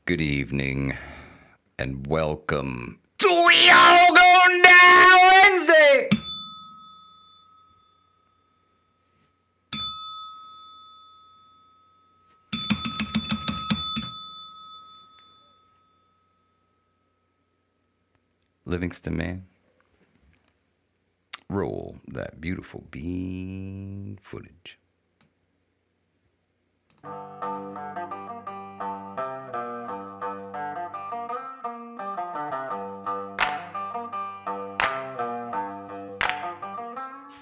Good evening, and welcome to We All Going Down Wednesday! Livingston, man. Roll that beautiful bean footage.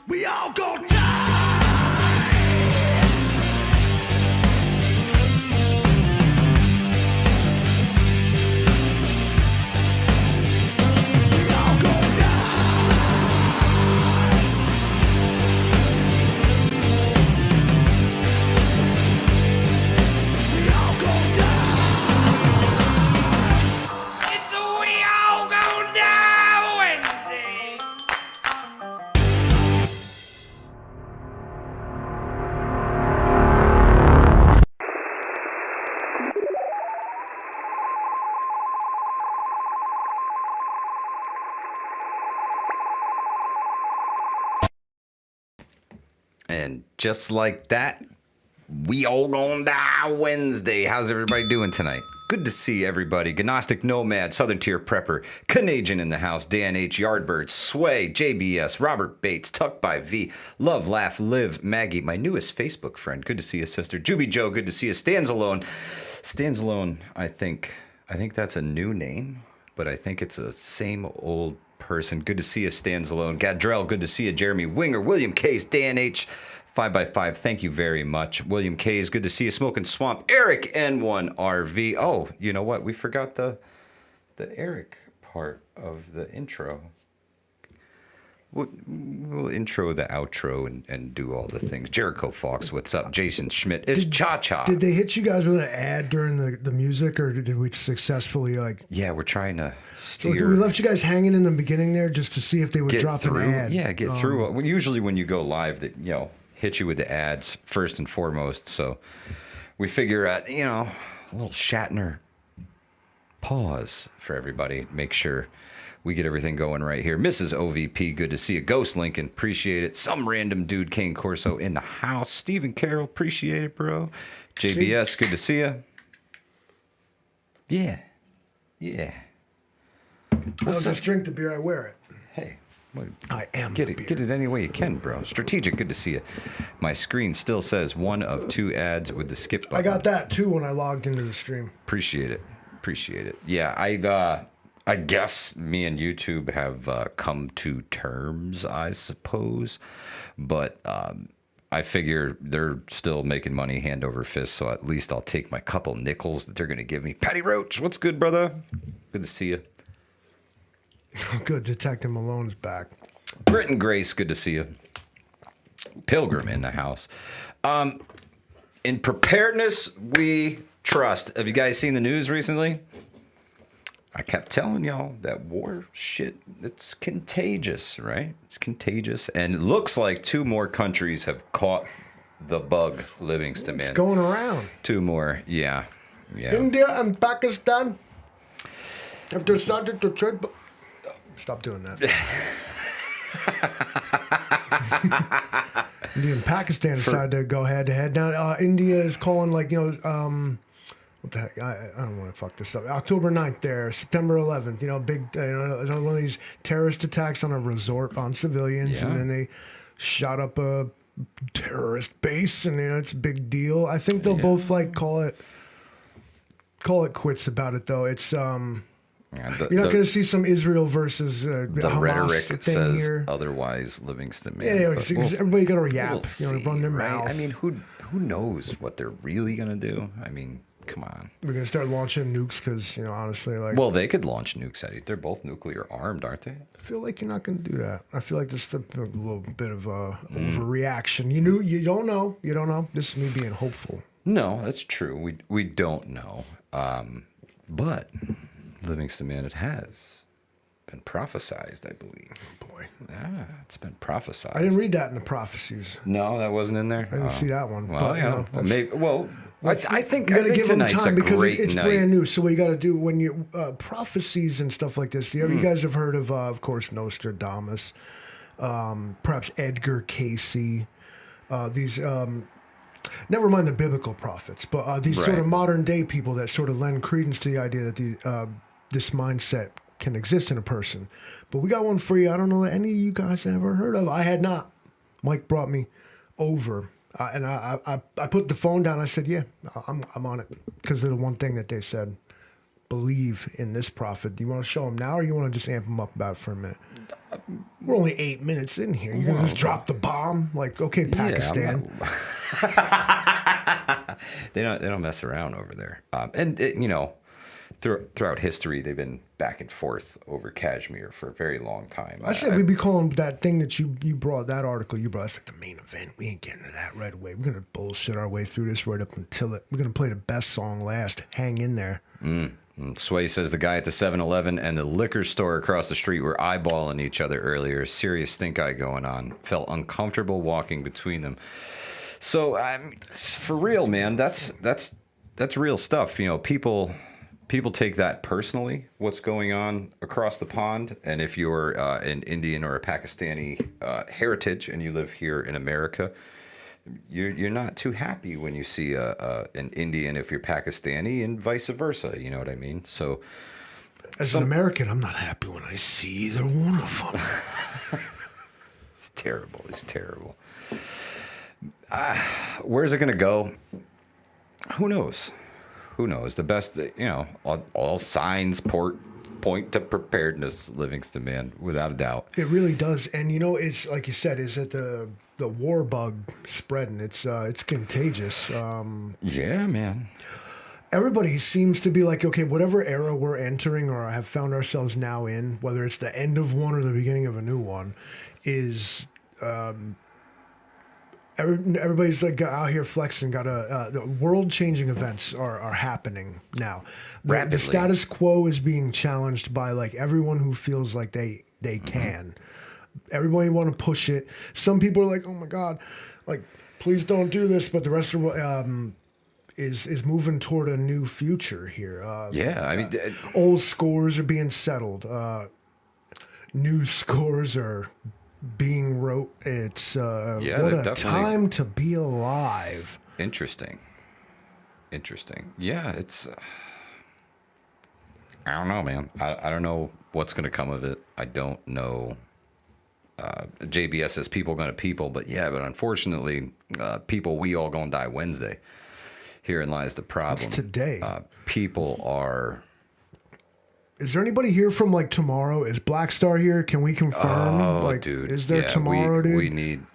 We all go die. We all go die. We all go die. It's a we all go die Wednesday. And just like that, we all gonna die Wednesday. How's everybody doing tonight? Good to see everybody. Gnostic Nomad, Southern Tier Prepper, Canadian in the house, Dan H, Yardbird, Sway, JBS, Robert Bates, Tuck by V, Love, Laugh, Live, Maggie, my newest Facebook friend. Good to see you, sister. Juby Joe, good to see you. Stands Alone. Stands Alone, I think that's a new name, but I think it's the same old person. Good to see you, Stands Alone. Gadrell, good to see you. Jeremy Winger, William Case, Dan H, 5x5, thank you very much. William Case, good to see you. Smoking Swamp, Eric N1RV. Oh, you know what? We forgot the Eric part of the intro. We'll intro the outro and do all the things. Jericho Fox, what's up? Jason Schmidt, it's Cha-Cha. Did they hit you guys with an ad during the music, or did we successfully Yeah, we're trying to So steer. we left you guys hanging in the beginning there just to see if they would Get drop through. an ad. Yeah, get through. Well, usually when you go live, that hit you with the ads first and foremost. So we figure out, a little Shatner pause for everybody. Make sure we get everything going right here. Mrs. OVP, good to see you. Ghost Lincoln, appreciate it. Some random dude, Kane Corso in the house. Stephen Carroll, appreciate it, bro. JBS, good to see you. Yeah. I'll just drink the beer, I wear it. Hey. I am Get the it, beer. get it any way you can, bro. Strategic, good to see you. My screen still says 1 of 2 ads with the skip button. I got that too when I logged into the stream. Appreciate it. Yeah, I guess me and YouTube have come to terms, I suppose. But I figure they're still making money hand over fist, so at least I'll take my couple nickels that they're going to give me. Patty Roach, what's good, brother? Good to see you. Good, Detective Malone is back. Britton Grace, good to see you. Pilgrim in the house. In preparedness, we trust. Have you guys seen the news recently? I kept telling y'all that war shit, it's contagious, right? It's contagious. And it looks like 2 more countries have caught the bug, Livingston, man. It's going around. 2 more, yeah. India and Pakistan have decided to trade. Stop doing that. India and Pakistan decided to go head to head. Now, India is calling, what the heck? I don't want to fuck this up. October 9th there, September 11th, one of these terrorist attacks on a resort on civilians, Yeah. and then they shot up a terrorist base, and it's a big deal. I think they'll both call it quits about it, though. It's you're not going to see some Israel versus the Hamas rhetoric thing says here. otherwise, Livingston, man. Yeah, But because everybody got to yap, we'll see, run their right? mouth. I mean, who knows what they're really going to do? I mean, come on. We're going to start launching nukes because, honestly, Well, they could launch nukes at it. They're both nuclear armed, aren't they? I feel like you're not going to do that. I feel like this is a little bit of a overreaction. You don't know. You don't know. This is me being hopeful. No, that's true. We don't know. But Livingston, man, it has been prophesized, I believe. Oh, boy. Yeah, it's been prophesized. I didn't read that in the prophecies. No, that wasn't in there. I didn't see that one. Well, but, yeah. Maybe. Well, I think you gotta give them tonight's time a because great it's night. brand new. So what you got to do when you prophecies and stuff like this. You guys have heard of course, Nostradamus, perhaps Edgar Casey. These never mind the biblical prophets, but these sort of Right. modern day people that sort of lend credence to the idea that this mindset can exist in a person. But we got one for you. I don't know that any of you guys ever heard of. I had not. Mike brought me over. And I put the phone down. I said, "Yeah, I'm on it," because of the one thing that they said: believe in this prophet. Do you want to show them now, or you want to just amp them up about it for a minute? We're only 8 minutes in here. You're gonna just drop the bomb, like, okay, Pakistan. They don't mess around over there. And you know, throughout history, they've been back and forth over Kashmir for a very long time. I said we'd be calling that thing that you brought, that article you brought, that's like the main event. We ain't getting to that right away. We're going to bullshit our way through this right up until it. We're going to play the best song last. Hang in there. Sway says the guy at the 7-Eleven and the liquor store across the street were eyeballing each other earlier. Serious stink eye going on. Felt uncomfortable walking between them. So, for real, man, that's real stuff. You know, people take that personally, what's going on across the pond. And if you're an Indian or a Pakistani heritage and you live here in America, you're not too happy when you see an Indian if you're Pakistani and vice versa. You know what I mean? So, as an American, I'm not happy when I see either one of them. It's terrible. It's terrible. Where's it going to go? Who knows? Who knows? The best, you know, all signs point to preparedness, Livingston, man, without a doubt. It really does. And, you know, it's like you said, is that the war bug spreading? It's contagious. Yeah, man. Everybody seems to be like, okay, whatever era we're entering or have found ourselves now in, whether it's the end of one or the beginning of a new one, is everybody's like out here flexing. The world-changing events are happening now. Rapidly. The status quo is being challenged by like everyone who feels like they can. Everybody want to push it. Some people are like, oh my God, like please don't do this. But the rest of is moving toward a new future here. Yeah, I mean, old scores are being settled. New scores are being wrote. It's what a time to be alive. Interesting. Yeah, it's I don't know, man. I don't know what's going to come of it. I don't know. JBS says people going to people, but unfortunately, people, we all going to die Wednesday. Herein lies the problem. It's today. People are. Is there anybody here from like tomorrow? Is Black Star here? Can we confirm? Oh, like, dude. Is there tomorrow, dude?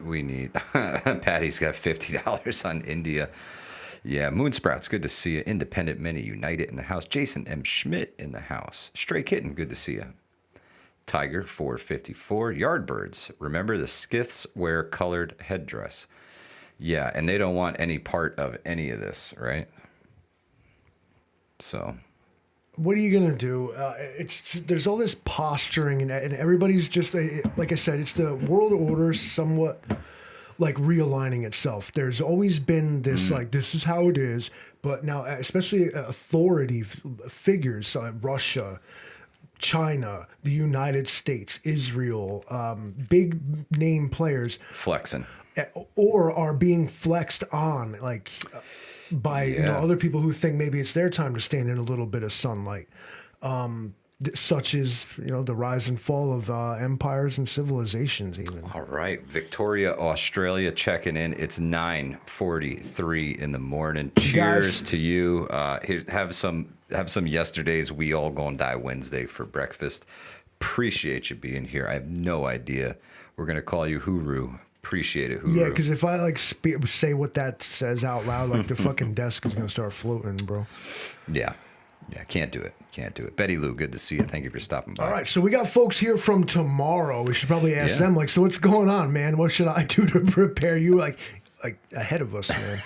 We need. Patty's got $50 on India. Yeah, Moonsprouts, good to see you. Independent Mini United in the house. Jason M. Schmidt in the house. Stray Kitten, good to see you. Tiger 454. Yardbirds, remember the Skiths wear colored headdress. Yeah, and they don't want any part of any of this, right? So. What are you gonna do? There's all this posturing and everybody's just like I said. It's the world order somewhat like realigning itself. There's always been this like this is how it is, but now especially authority figures, Russia, China, the United States, Israel, big name players Flexing. Or are being flexed on like. By other people who think maybe it's their time to stand in a little bit of sunlight, such as the rise and fall of empires and civilizations. Even all right, Victoria, Australia, checking in. It's 9:43 in the morning. Cheers to you. Here, have some yesterday's We All Gonna Die Wednesday for breakfast. Appreciate you being here. I have no idea. We're gonna call you Huru. Appreciate it, Huru. Yeah, because if I like say what that says out loud, like the fucking desk is gonna start floating, bro. Yeah, can't do it. Betty Lou, good to see you. Thank you for stopping by. All right, so we got folks here from tomorrow. We should probably ask them, like, so what's going on, man? What should I do to prepare you, like ahead of us, man?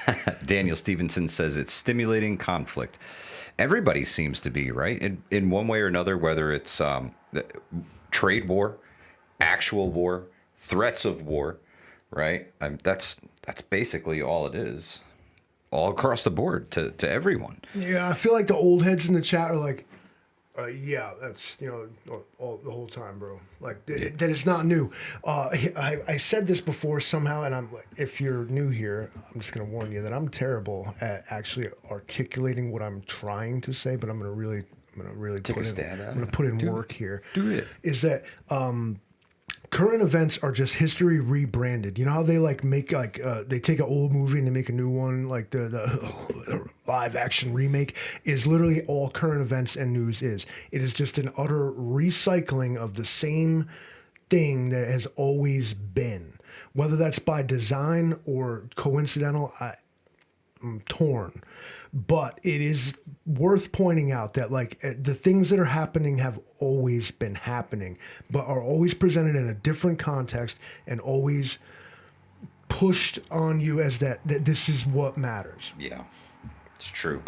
Daniel Stevenson says it's stimulating conflict. Everybody seems to be, right, in one way or another, whether it's trade war, actual war, threats of war. Right, that's basically all it is. all across the board to everyone. Yeah, I feel like the old heads in the chat are like, yeah, that's, all the whole time, bro. Like, that it's not new. I said this before somehow, and I'm like, if you're new here, I'm just going to warn you that I'm terrible at actually articulating what I'm trying to say, but I'm going to really Take a stab at it. I'm going to put in work here. Do it. Is that current events are just history rebranded. You know how they make they take an old movie and they make a new one, like the live action remake is literally all current events and news is. It is just an utter recycling of the same thing that has always been. Whether that's by design or coincidental, I'm torn. But it is worth pointing out that the things that are happening have always been happening, but are always presented in a different context and always pushed on you as that this is what matters. Yeah, it's true.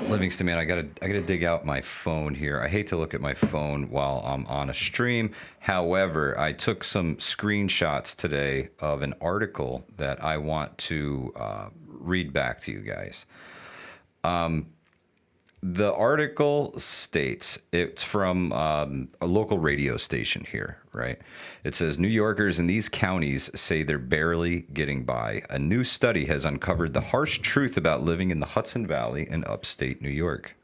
Livingston, man, I gotta dig out my phone here. I hate to look at my phone while I'm on a stream. However, I took some screenshots today of an article that I want to read back to you guys. The article states, it's from a local radio station here, right? It says, New Yorkers in these counties say they're barely getting by. A new study has uncovered the harsh truth about living in the Hudson Valley in upstate New York.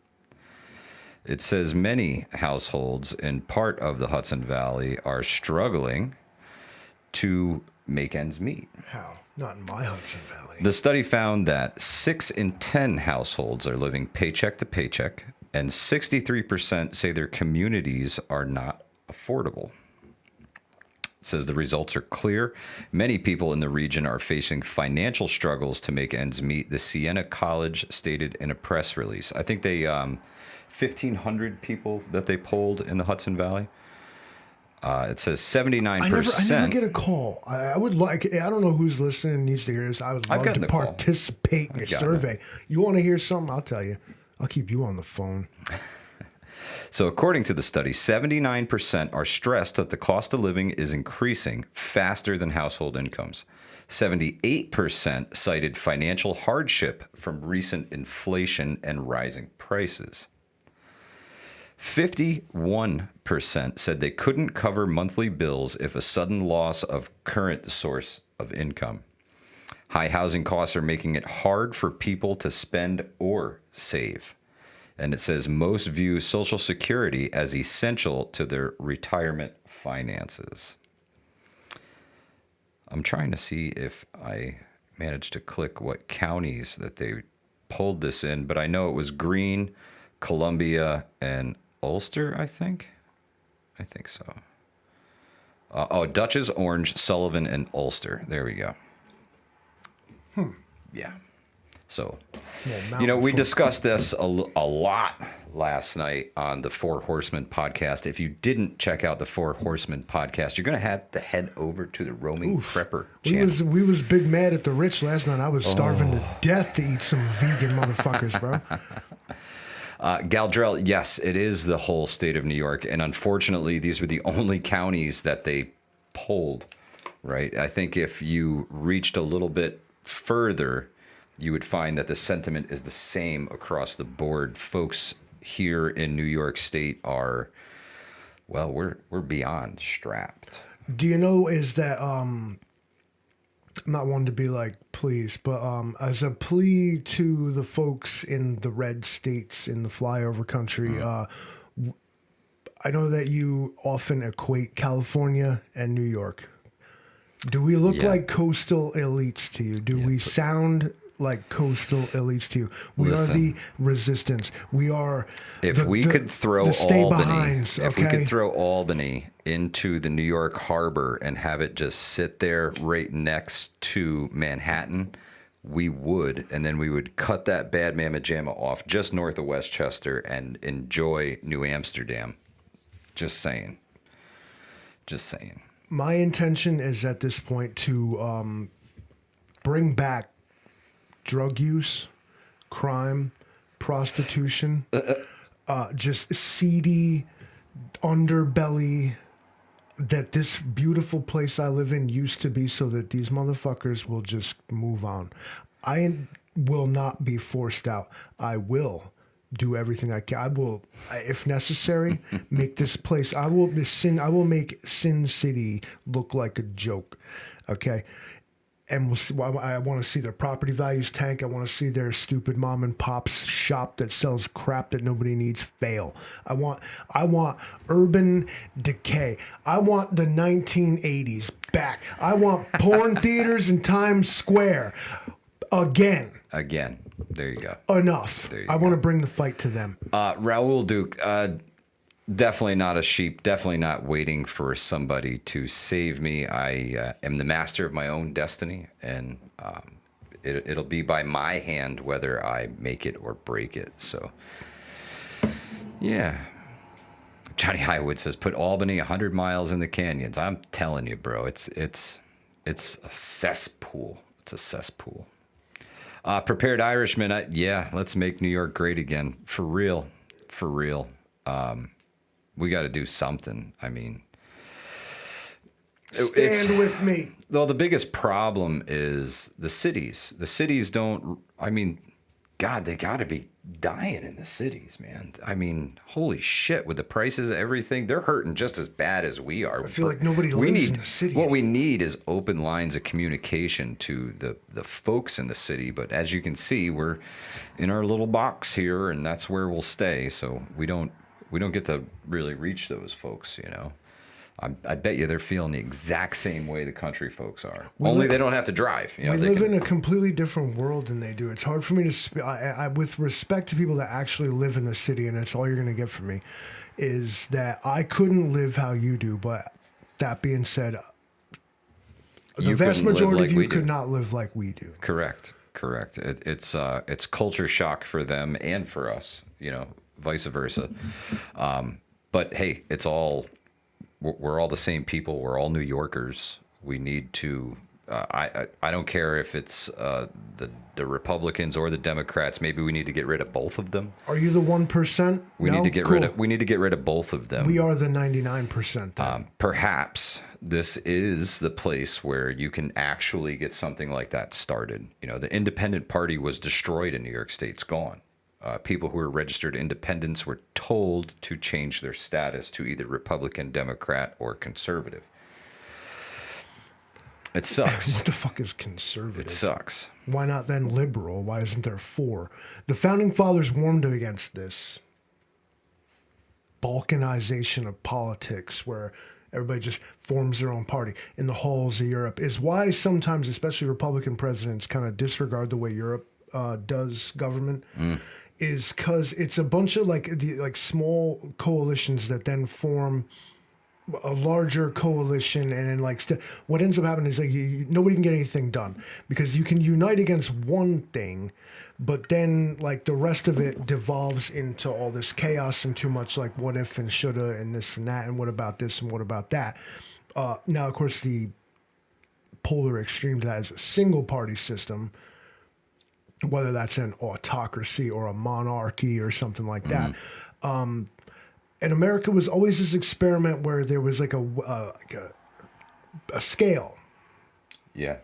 It says many households in part of the Hudson Valley are struggling to make ends meet. How? Not in my Hudson Valley. The study found that 6 in 10 households are living paycheck to paycheck, and 63% say their communities are not affordable. It says the results are clear. Many people in the region are facing financial struggles to make ends meet, the Siena College stated in a press release. I think they 1,500 people that they polled in the Hudson Valley. It says 79%. I never get a call. I would like, I don't know who's listening needs to hear this. I would love to participate in a survey. You want to hear something? I'll tell you. I'll keep you on the phone. So according to the study, 79% are stressed that the cost of living is increasing faster than household incomes. 78% cited financial hardship from recent inflation and rising prices. 51% said they couldn't cover monthly bills if a sudden loss of current source of income. High housing costs are making it hard for people to spend or save. And it says most view Social Security as essential to their retirement finances. I'm trying to see if I managed to click what counties that they pulled this in, but I know it was Greene, Columbia, and Ulster, I think so. Dutchess, Orange, Sullivan, and Ulster. There we go. Yeah. So, we discussed this a lot last night on the Four Horsemen podcast. If you didn't check out the Four Horsemen podcast, you're going to have to head over to the Roaming Prepper channel. We was big mad at the rich last night. I was starving to death to eat some vegan motherfuckers, bro. Galdrell, yes, it is the whole state of New York. And unfortunately, these were the only counties that they polled, right? I think if you reached a little bit further, you would find that the sentiment is the same across the board. Folks here in New York State are, well, we're beyond strapped. Do you know is that I'm not one to be like, please, but as a plea to the folks in the red states in the flyover country, I know that you often equate California and New York. Do we look like coastal elites to you? Do we sound like coastal elites to you? We are the resistance. We are. If we could throw Albany, if we could throw Albany into the New York harbor and have it just sit there right next to Manhattan, we would, and then we would cut that bad mamma jamma off just north of Westchester and enjoy New Amsterdam. Just saying. Just saying. My intention is at this point to bring back drug use, crime, prostitution, just seedy underbelly that this beautiful place I live in used to be, so that these motherfuckers will just move on. will not be forced out. I will do everything I can. I will, if necessary, make this place. I will make Sin City look like a joke. Okay. And we'll see, I want to see their property values tank. I want to see their stupid mom and pop shop that sells crap that nobody needs fail. I want urban decay. I want the 1980s back. I want porn theaters in Times Square again. Again. There you go. Enough. I want to bring the fight to them. Raul Duke, definitely not a sheep, definitely not waiting for somebody to save me. I am the master of my own destiny, and it'll be by my hand whether I make it or break it. So, yeah. Johnny Highwood says, put Albany 100 miles in the canyons. I'm telling you, bro, it's a cesspool. It's a cesspool. Prepared Irishman, yeah, let's make New York great again. For real. For real. We got to do something. I mean, stand with me. Well, the biggest problem is the cities. The cities don't, I mean, God, they got to be dying in the cities, man. I mean, holy shit, with the prices of everything, they're hurting just as bad as we are. I feel like nobody lives in the city. What we need is open lines of communication to the folks in the city. But as you can see, we're in our little box here, and that's where we'll stay. So we don't get to really reach those folks, you know. I bet you they're feeling the exact same way the country folks are. Only they don't have to drive. You know, we live in a completely different world than they do. It's hard for me to with respect to people that actually live in the city, and that's all you're going to get from me, is that I couldn't live how you do. But that being said, the vast majority of you could not live like we do. Correct. It's culture shock for them and for us, you know, vice versa. But hey, we're all the same people. We're all New Yorkers. We need to. I don't care if it's the Republicans or the Democrats. Maybe we need to get rid of both of them. Are you the 1%? We need to get rid of. We need to get rid of both of them. We are the 99%. Perhaps this is the place where you can actually get something like that started. You know, the Independent Party was destroyed in New York State. It's gone. People who are registered independents were told to change their status to either Republican, Democrat, or conservative. It sucks. What the fuck is conservative? It sucks. Why not then liberal? Why isn't there 4? The founding fathers warned against this balkanization of politics where everybody just forms their own party in the halls of Europe, is why sometimes, especially Republican presidents, kind of disregard the way Europe does government. Is because it's a bunch of like small coalitions that then form a larger coalition, and then what ends up happening is nobody can get anything done because you can unite against one thing, but then like the rest of it devolves into all this chaos and too much like what if and shoulda and this and that and what about this and what about that. Now, of course, the polar extreme to that is a single party system, whether that's an autocracy or a monarchy or something like that. And America was always this experiment where there was like a scale. Yeah.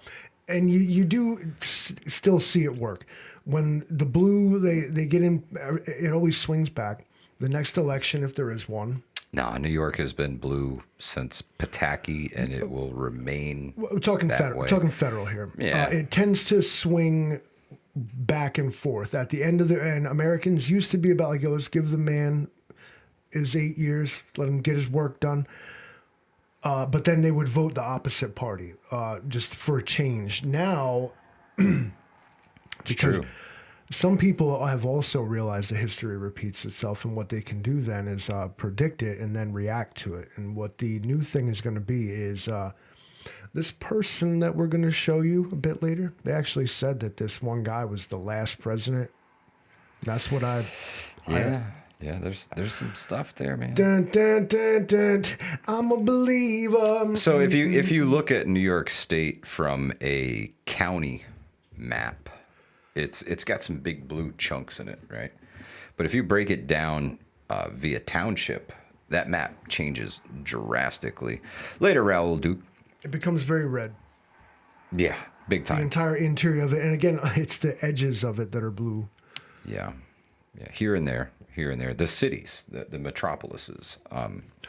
And you do still see it work. When the blue, they get in, it always swings back. The next election, if there is one. No, New York has been blue since Pataki, and it will remain. We're talking federal. We're talking federal here. Yeah. It tends to swing back and forth. At the end of and Americans used to be about like, let's give the man his 8 years, let him get his work done. But then they would vote the opposite party, just for a change. Now, It's true. Some people have also realized that history repeats itself, and what they can do then is predict it and then react to it. And what the new thing is going to be is this person that we're going to show you a bit later. They actually said that this one guy was the last president. That's what Yeah, there's some stuff there, man. Dun, dun, dun, dun, I'm a believer. So if you look at New York State from a county map, it's got some big blue chunks in it, right? But if you break it down via township, that map changes drastically. Later, Raul Duke. It becomes very red. Yeah, big The time. entire interior of it, and again, it's the edges of it that are blue. Yeah, here and there. The cities, the metropolises.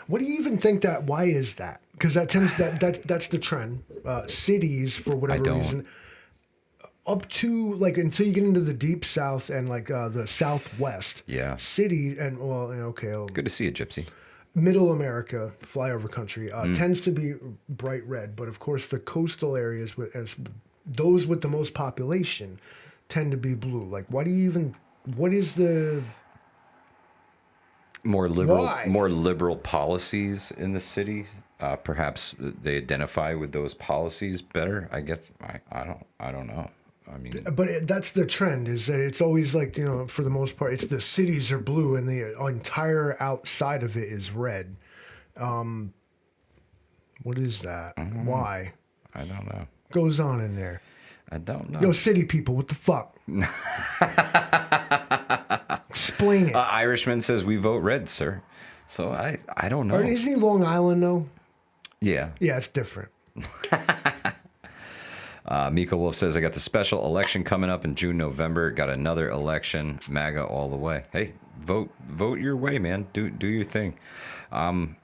What do you even think that? Why is that? Because that's the trend. Cities, for whatever don't. reason, up to like until you get into the deep south and like the southwest. Yeah. City and well, okay. Good to see you, Gypsy. Middle America, flyover country, tends to be bright red, but of course the coastal areas those with the most population tend to be blue. Like, what is the More liberal, Why? more liberal policies in the city. Perhaps they identify with those policies better. I guess I don't know. I mean, But that's the trend, is that it's always like, for the most part, it's the cities are blue and the entire outside of it is red. What is that? Why? I don't know. Goes on in there. I don't know. Yo, city people, what the fuck? Explain it. Irishman says we vote red, sir. So I don't know. Or isn't he Long Island, though? Yeah. Yeah, it's different. Mika Wolf says, I got the special election coming up in June, November. Got another election. MAGA all the way. Hey, vote your way, man. Do your thing. I'm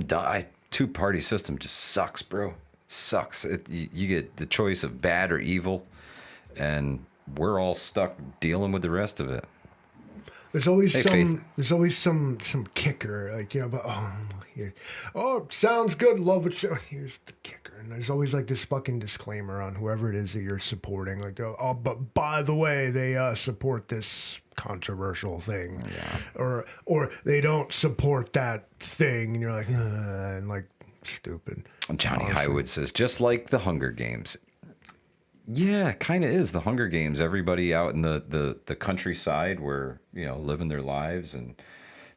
done. Two-party system just sucks, bro. It sucks. You get the choice of bad or evil, and we're all stuck dealing with the rest of it. There's always Hey, Faith. there's always some kicker, like, but here, sounds good, love it. Here's the kicker, and there's always like this fucking disclaimer on whoever it is that you're supporting, like, but by the way, they support this controversial thing, or they don't support that thing, and you're like, and like stupid. Johnny Honestly. Highwood says, just like the Hunger Games. Yeah, kind of is the Hunger Games. Everybody out in the countryside where, living their lives and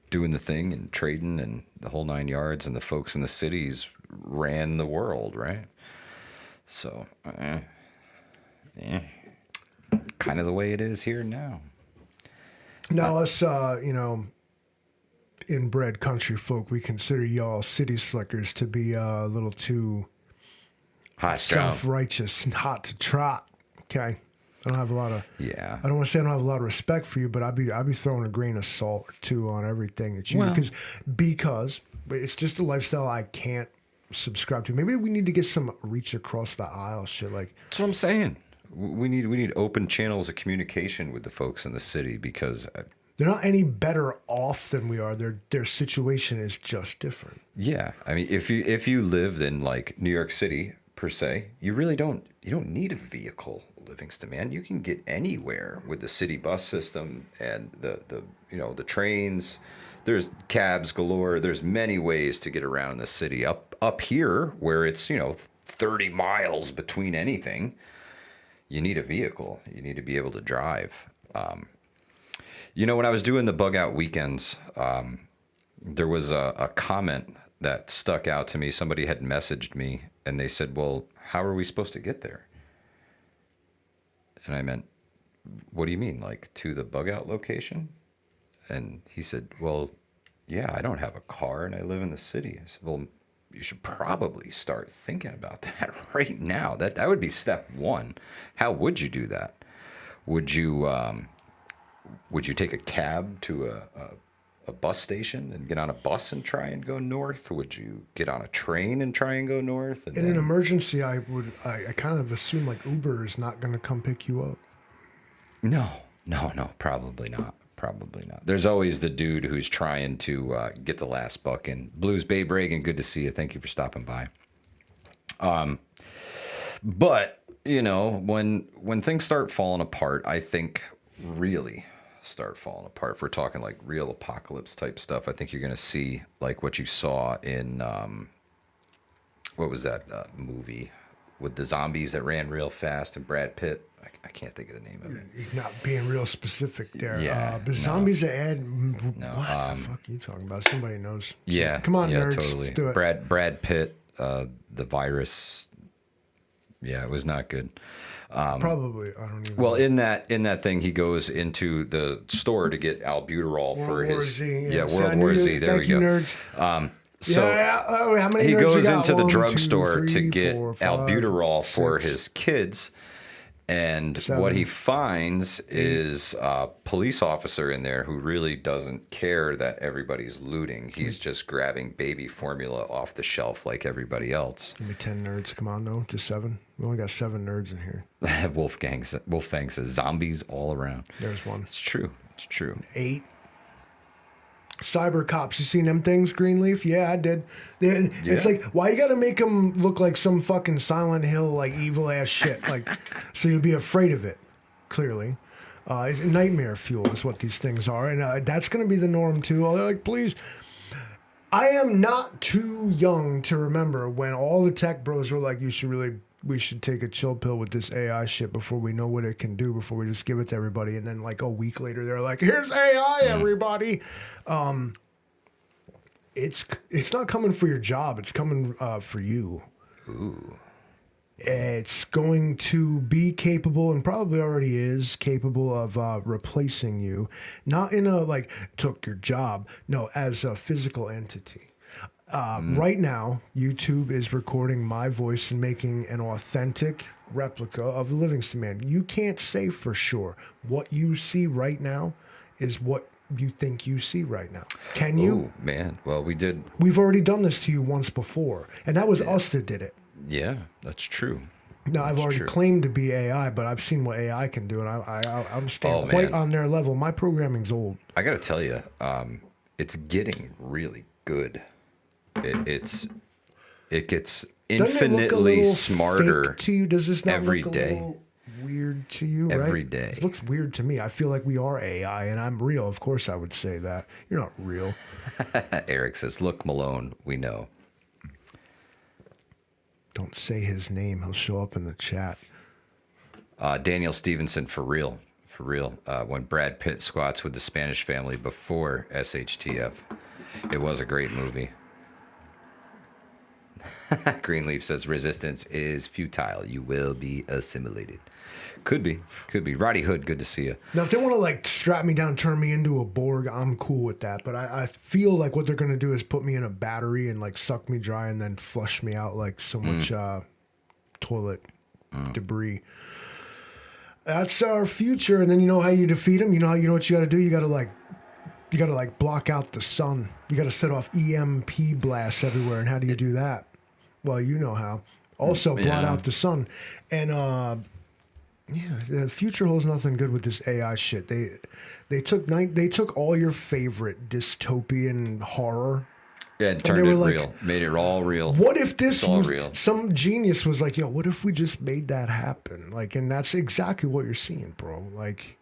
doing the thing and trading and the whole 9 yards, and the folks in the cities ran the world, right? So, kind of the way it is here now. Now us, inbred country folk, we consider y'all city slickers to be a little too Hot strong. self-righteous and hot to trot. Okay, I don't have a lot of. Yeah. I don't want to say I don't have a lot of respect for you, but I'd be throwing a grain of salt or two on everything that you because but it's just a lifestyle I can't subscribe to. Maybe we need to get some reach across the aisle shit. Like, That's what I'm saying. We need open channels of communication with the folks in the city, because they're not any better off than we are. Their situation is just different. yeah, I mean, if you lived in like New York City per se, you don't need a vehicle, Livingston, man. You can get anywhere with the city bus system and the trains. There's cabs galore. There's many ways to get around the city. Up here, where it's 30 miles between anything, you need a vehicle. You need to be able to drive. When I was doing the bug out weekends, there was a comment that stuck out to me. Somebody had messaged me and they said, well, how are we supposed to get there? And I meant, what do you mean? Like to the bug out location? And he said, well, yeah, I don't have a car and I live in the city. I said, well, you should probably start thinking about that right now. That would be step one. How would you do that? Would you take a cab to a bus station and get on a bus and try and go north? Would you get on a train and try and go north? And In an emergency, I kind of assume like Uber is not going to come pick you up. No, probably not. Probably not. There's always the dude who's trying to get the last buck in. Blues Babe Reagan, good to see you. Thank you for stopping by. But when things start falling apart, I think really start falling apart. If we're talking like real apocalypse type stuff, I think you're going to see like what you saw in what was that movie with the zombies that ran real fast and Brad Pitt. I can't think of the name of it. He's not being real specific there. Yeah, but zombies that add. What the Um, fuck are you talking about? Somebody knows. Yeah. Come on, yeah, nerds. Totally. Let's do it. Brad Pitt, the virus. Yeah, it was not good. Probably. I don't even. Well, in that thing, he goes into the store to get albuterol for World War his Z, yeah See, I World knew War you. Z. There Thank we you, go. nerds. So Oh, how many he nerds we goes got? into the 1, 2, drugstore to 3, get 4, 5, albuterol for 6. his kids. And 7. what he finds is a police officer in there who really doesn't care that everybody's looting. He's just grabbing baby formula off the shelf like everybody else. Give me 10 nerds. Come on, no, just 7. We only got 7 nerds in here. Wolfgang says zombies all around. There's one. It's true. It's true. 8. Cyber cops, you seen them things, Greenleaf? Yeah, I did. It's like, why you gotta make them look like some fucking Silent Hill, like evil ass shit, like, so you'll be afraid of it. Clearly, it's nightmare fuel is what these things are, and that's gonna be the norm too. They're like, please. I am not too young to remember when all the tech bros were like, we should take a chill pill with this AI shit before we know what it can do, before we just give it to everybody. And then like a week later, they're like, here's AI, everybody. It's not coming for your job. It's coming for you. Ooh. It's going to be capable, and probably already is capable of replacing you. Not in a like took your job. No, as a physical entity. Right now, YouTube is recording my voice and making an authentic replica of the Livingston Man. You can't say for sure what you see right now is what you think you see right now. Can you? Oh, man. Well, we did. We've already done this to you once before, and that was us that did it. Yeah, that's true. Now, I've already claimed to be AI, but I've seen what AI can do, and I'm staying quite on their level. My programming's old. I got to tell you, it's getting really good. It gets infinitely smarter to you? Does this not every look day. A little weird to you? Every right? day. It looks weird to me. I feel like we are AI, and I'm real. Of course, I would say that. You're not real. Eric says, "Look, Malone, we know." Don't say his name. He'll show up in the chat. Daniel Stevenson, for real. For real. When Brad Pitt squats with the Spanish family before SHTF, it was a great movie. Greenleaf says, resistance is futile. You will be assimilated. Could be. Roddy Hood, good to see you. Now, if they want to like strap me down, turn me into a Borg, I'm cool with that. But I feel like what they're going to do is put me in a battery and like suck me dry and then flush me out like so much toilet debris. That's our future. And then you know how you defeat them? You know what you got to do? You got to like block out the sun. You got to set off EMP blasts everywhere. And how do you do that? Well, you know how. Also, blot out the sun. And the future holds nothing good with this AI shit. They took all your favorite dystopian horror. Yeah, and turned it real. Made it all real. What if this all real. Some genius was like, yo, what if we just made that happen? Like, and that's exactly what you're seeing, bro. Like,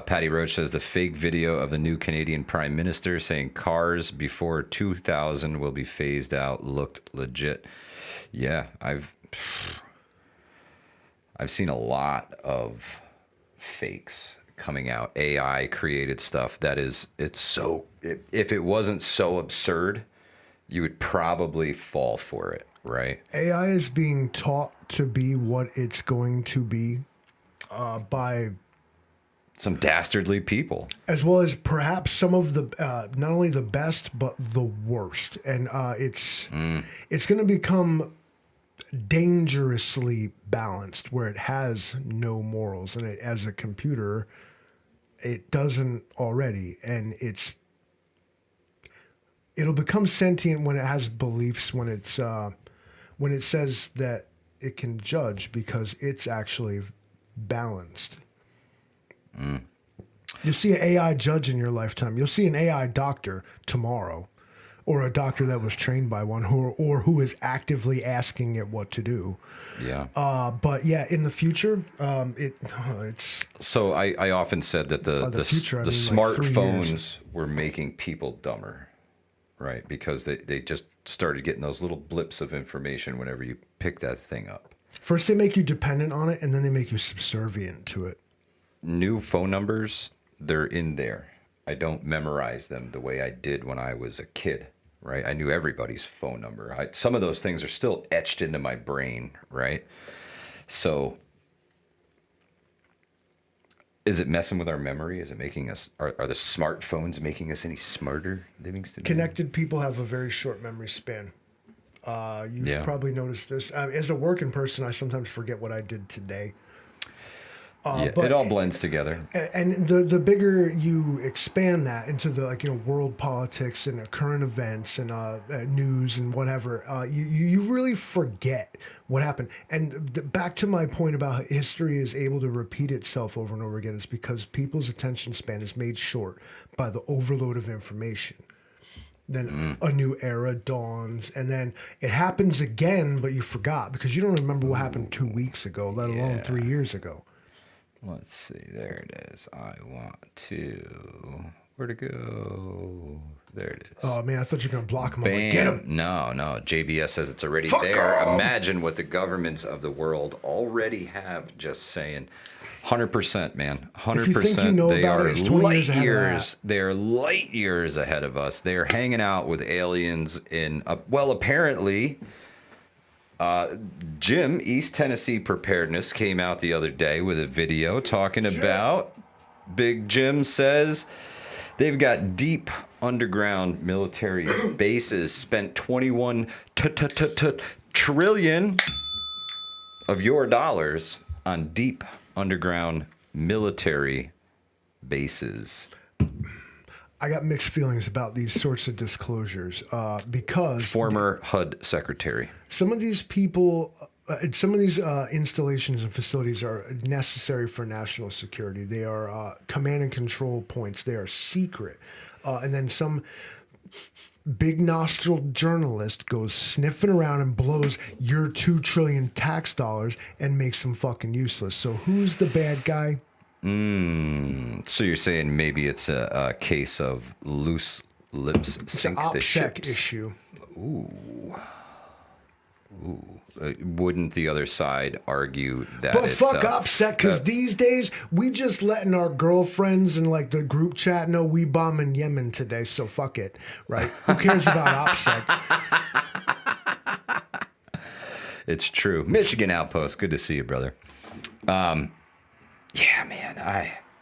Patty Roach says the fake video of the new Canadian Prime Minister saying cars before 2000 will be phased out looked legit. Yeah, I've seen a lot of fakes coming out, AI created stuff that is, if it wasn't so absurd, you would probably fall for it, right? AI is being taught to be what it's going to be by some dastardly people, as well as perhaps some of the not only the best but the worst, and it's going to become dangerously balanced where it has no morals, and it, as a computer, it doesn't already, and it'll become sentient when it has beliefs, when it says that it can judge because it's actually balanced. You'll see an AI judge in your lifetime. You'll see an AI doctor tomorrow, or a doctor that was trained by one, who is actively asking it what to do. Yeah. But yeah, in the future, it's. So I often said that the smartphones were making people dumber, right? Because they just started getting those little blips of information whenever you pick that thing up. First, they make you dependent on it, and then they make you subservient to it. New phone numbers, they're in there. I don't memorize them the way I did when I was a kid, right? I knew everybody's phone number. Some of those things are still etched into my brain, right? So Is it messing with our memory? Is it making us? Are the smartphones making us any smarter, Livingston? Connected people have a very short memory span. You've probably noticed this. As a working person, I sometimes forget what I did today. But it all blends together. And the bigger you expand that into the world politics and current events and news and whatever, you really forget what happened. And back to my point about history is able to repeat itself over and over again is because people's attention span is made short by the overload of information. Then a new era dawns, and then it happens again, but you forgot because you don't remember what happened 2 weeks ago, let alone 3 years ago. Let's see. There it is. I want to. Where to go? There it is. Oh man, I thought you were gonna block him. Bam. Like, get him. No. JBS says it's already Fuck there. off. Imagine what the governments of the world already have. Just saying. 100%, man. 100%. If you think you know they about are it, it's 20 light years ahead of years. that. They are light years ahead of us. They are hanging out with aliens in. Well, apparently. Jim, East Tennessee Preparedness, came out the other day with a video talking about, Big Jim says, they've got deep underground military bases, spent 21 trillion of your dollars on deep underground military bases. I got mixed feelings about these sorts of disclosures because Former HUD secretary. some of these people, some of these installations and facilities are necessary for national security. They are command and control points. They are secret. And then some big nostril journalist goes sniffing around and blows your 2 trillion tax dollars and makes them fucking useless. So who's the bad guy? So you're saying maybe it's a case of loose lips sink It's an the OPSEC ships. issue. Wouldn't the other side argue that But it's fuck OPSEC, because these days we just letting our girlfriends and like the group chat know we bombing Yemen today, so fuck it, right? Who cares about OPSEC? It's true. Michigan Outpost, good to see you, brother. Yeah, man,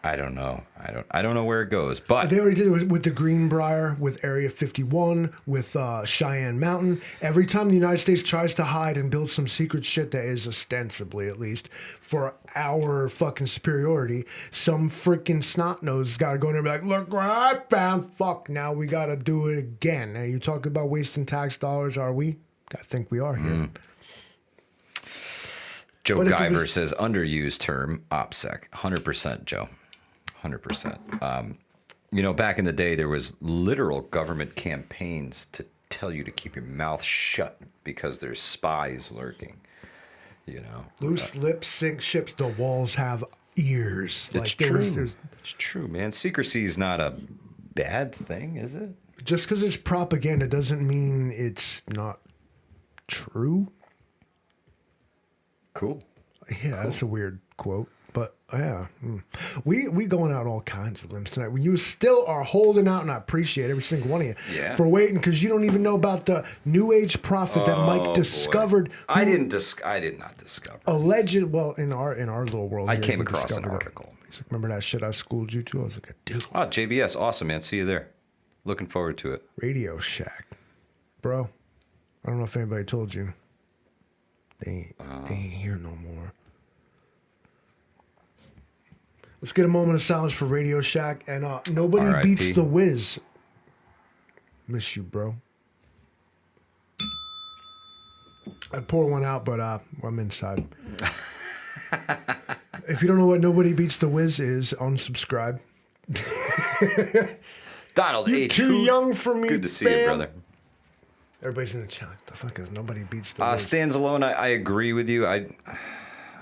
I don't know. I don't know where it goes, but They already did it with the Greenbrier, with Area 51, with Cheyenne Mountain. Every time the United States tries to hide and build some secret shit that is ostensibly, at least, for our fucking superiority, some freaking snot-nosed got to go in there and be like, look what I found. Fuck, now we got to do it again. Now you talk about wasting tax dollars, are we? I think we are here. Joe But if it Guyver was- says underused term OPSEC. 100%, Joe. 100%. Back in the day, there was literal government campaigns to tell you to keep your mouth shut because there's spies lurking. Loose lips sink ships. The walls have ears. It's true. It's true, man. Secrecy is not a bad thing, is it? Just because it's propaganda doesn't mean it's not true. Cool. Yeah, that's a weird quote, but yeah, we going out all kinds of limbs tonight. You still are holding out, and I appreciate every single one of you for waiting because you don't even know about the New Age prophet that Mike discovered. I did not discover. Alleged, well, in our little world, I here, came we across an discovered it. article. He's like, remember that shit I schooled you to? I was like, dude, Oh, JBS, awesome, man. See you there. Looking forward to it. Radio Shack, bro. I don't know if anybody told you. They ain't here no more. Let's get a moment of silence for Radio Shack. And nobody R.I.P. beats the Wiz. Miss you, bro. I'd pour one out, but I'm inside. If you don't know what Nobody Beats the Wiz is, unsubscribe. Donald You're H. too young for me, Good to see you, fam. brother. Everybody's in the chat. The fuck is Nobody Beats the Wiz? Stands alone. I agree with you. I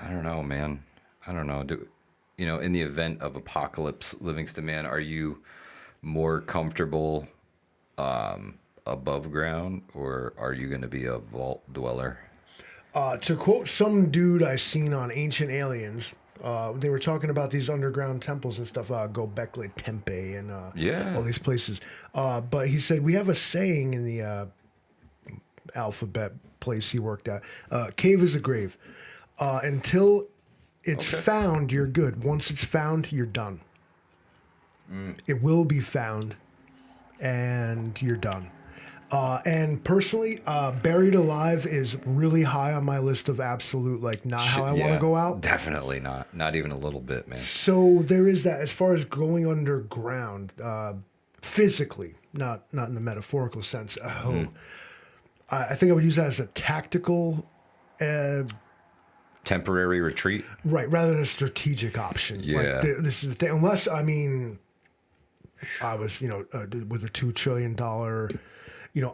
don't know, man. I don't know. In the event of apocalypse, Livingston, man, are you more comfortable above ground, or are you going to be a vault dweller? To quote some dude I seen on Ancient Aliens, they were talking about these underground temples and stuff, Göbekli Tepe and all these places. But he said, we have a saying in the alphabet place he worked at, cave is a grave. Until It's Okay. found, you're good. Once it's found, you're done. It will be found, and you're done. And personally, buried alive is really high on my list of absolute, like, not how I want to go out. Definitely not. Not even a little bit, man. So there is that. As far as going underground, physically, not in the metaphorical sense. I think I would use that as a tactical, Temporary retreat. right, rather than a strategic option. Yeah. Like, this is the thing. Unless, I mean, I was, with a $2 trillion,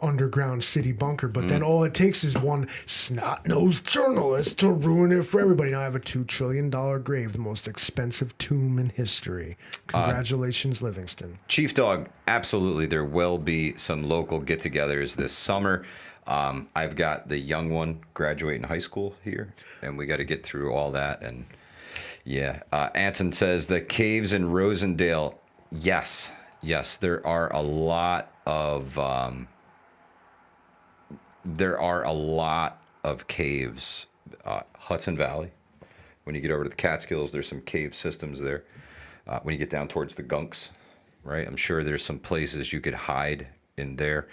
underground city bunker, but then all it takes is one snot-nosed journalist to ruin it for everybody. Now I have a $2 trillion grave, the most expensive tomb in history. Congratulations, Livingston. Chief Dog, absolutely. There will be some local get-togethers this summer. I've got the young one graduating high school here, and we got to get through all that. And yeah, Anson says the caves in Rosendale. Yes, there are a lot of caves. Hudson Valley. When you get over to the Catskills, there's some cave systems there. When you get down towards the Gunks, right? I'm sure there's some places you could hide in there.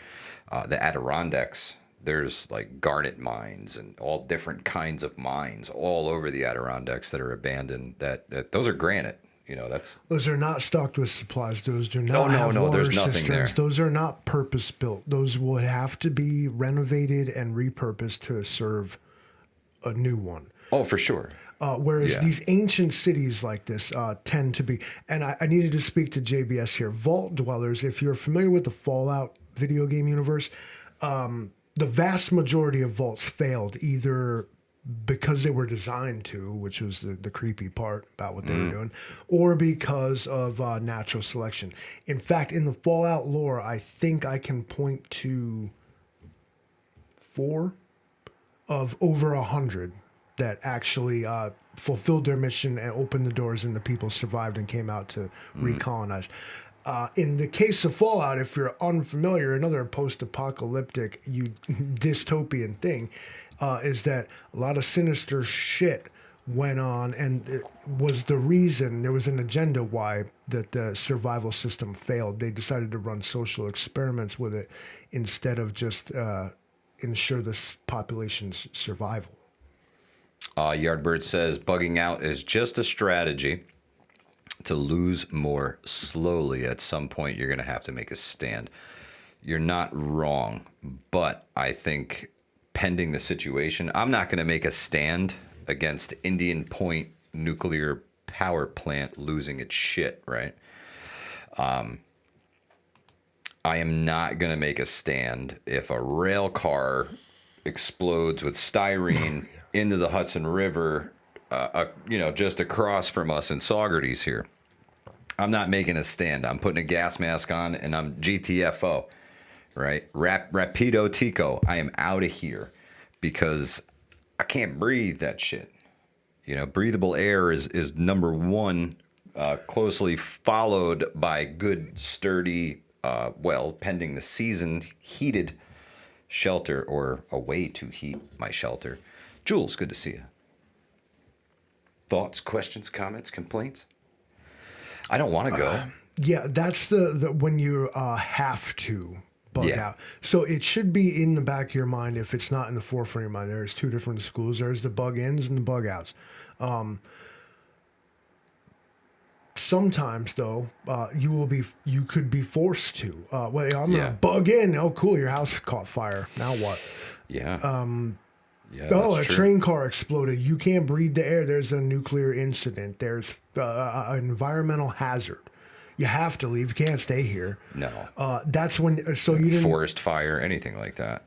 The Adirondacks, there's like garnet mines and all different kinds of mines all over the Adirondacks that are abandoned. That those are granite. Those are not stocked with supplies. Those do not have no, water there's nothing cisterns. there. Those are not purpose built. Those would have to be renovated and repurposed to serve a new one. Oh, for sure. Whereas Yeah. these ancient cities like this tend to be, and I needed to speak to JBS here. Vault dwellers, if you're familiar with the Fallout video game universe, the vast majority of vaults failed either because they were designed to, which was the creepy part about what they were doing, or because of natural selection. In fact, in the Fallout lore, I think I can point to 4 of over 100 that actually fulfilled their mission and opened the doors, and the people survived and came out to recolonize. In the case of Fallout, if you're unfamiliar, another post-apocalyptic dystopian thing is that a lot of sinister shit went on, and it was the reason, there was an agenda why that the survival system failed. They decided to run social experiments with it instead of just ensure the population's survival. Yardbird says bugging out is just a strategy to lose more slowly. At some point, you're going to have to make a stand. You're not wrong, but I think pending the situation, I'm not going to make a stand against Indian Point nuclear power plant losing its shit, right? I am not going to make a stand if a rail car explodes with styrene into the Hudson River, just across from us in Saugerties here. I'm not making a stand. I'm putting a gas mask on, and I'm GTFO, right? Rapido Tico. I am out of here because I can't breathe that shit. Breathable air is number one, closely followed by good, sturdy, pending the season, heated shelter or a way to heat my shelter. Jules, good to see you. Thoughts, questions, comments, complaints? I don't want to go. Yeah, that's the when you have to bug Yeah. out. So it should be in the back of your mind if it's not in the forefront of your mind. There's 2 different schools. There's the bug ins and the bug outs. Sometimes though, you could be forced to. I'm gonna bug in. Oh, cool, your house caught fire. Now what? Yeah. Yeah. Oh, a that's true. train car exploded. You can't breathe the air. There's a nuclear incident. There's an environmental hazard. You have to leave. You can't stay here. No. That's when. So you didn't. Forest fire, anything like that,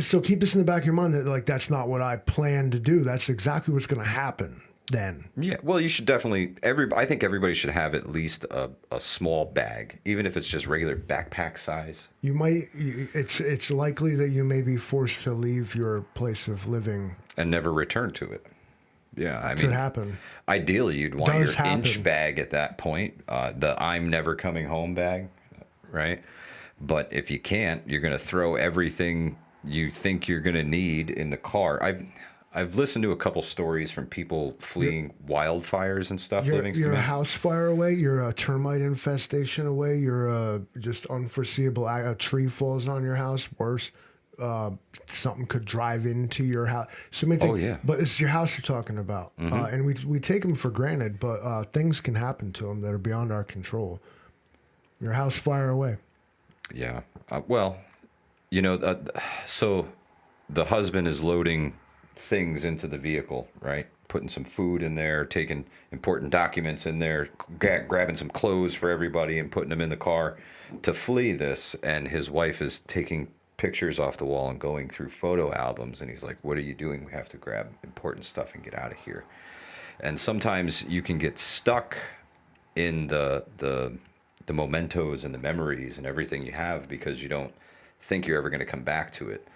So keep this in the back of your mind that that's not what I planned to do. That's exactly what's going to happen then. Yeah, well, you should definitely. I think everybody should have at least a small bag, even if it's just regular backpack size. You might. It's likely that you may be forced to leave your place of living And never return to it. Yeah, I Could mean, happen. ideally, you'd want Does your inch happen. bag at that point, the I'm never coming home bag, right? But if you can't, you're going to throw everything you think you're going to need in the car. I've listened to a couple stories from people fleeing wildfires and stuff. Livingston, You're a man. house fire away. You're a termite infestation away. You're just unforeseeable. A tree falls on your house. Worse, something could drive into your house. So many things. Oh, yeah. But it's your house you're talking about, and we take them for granted. But things can happen to them that are beyond our control. Your house fire away. Yeah. Well, you know, so the husband is loading things into the vehicle, right? Putting some food in there, taking important documents in there, grabbing some clothes for everybody and putting them in the car to flee this. And his wife is taking pictures off the wall and going through photo albums. And he's like, what are you doing? We have to grab important stuff and get out of here. And sometimes you can get stuck in the mementos and the memories and everything you have because you don't think you're ever going to come back to it.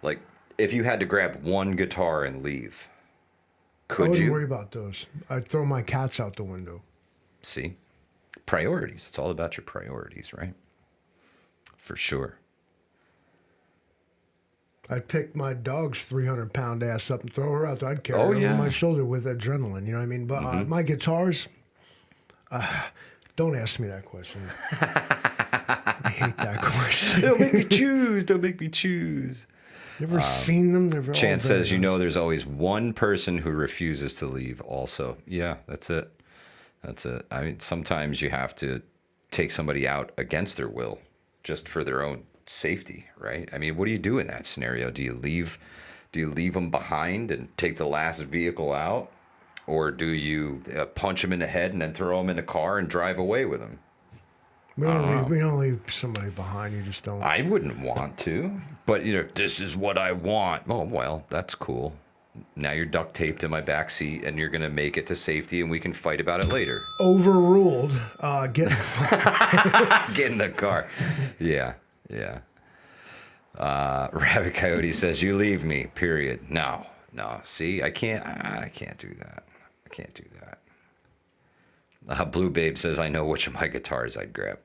Like, if you had to grab one guitar and leave, I could wouldn't you? worry about those. I'd throw my cats out the window. See? Priorities. It's all about your priorities, right? For sure. I'd pick my dog's 300-pound ass up and throw her out there. I'd carry Oh, her yeah. over my shoulder with adrenaline. You know what I mean? But my guitars, don't ask me that question. I hate that question. Don't make me choose. Don't make me choose. You ever seen them? They're all Chance very says, you nice. know, there's always one person who refuses to leave also. Yeah, that's it. That's it. I mean, sometimes you have to take somebody out against their will just for their own safety, right? I mean, what do you do in that scenario? Do you leave them behind and take the last vehicle out? Or do you punch them in the head and then throw them in the car and drive away with them? We don't leave somebody behind. You just don't. I wouldn't want to, but you know, this is what I want. Oh, well, that's cool. Now you're duct taped in my back seat and you're going to make it to safety and we can fight about it later. Overruled. Get Get in the car. Yeah. Rabbit Coyote says, you leave me, period. No. See, I can't do that. I can't do that. Blue Babe says, I know which of my guitars I'd grab.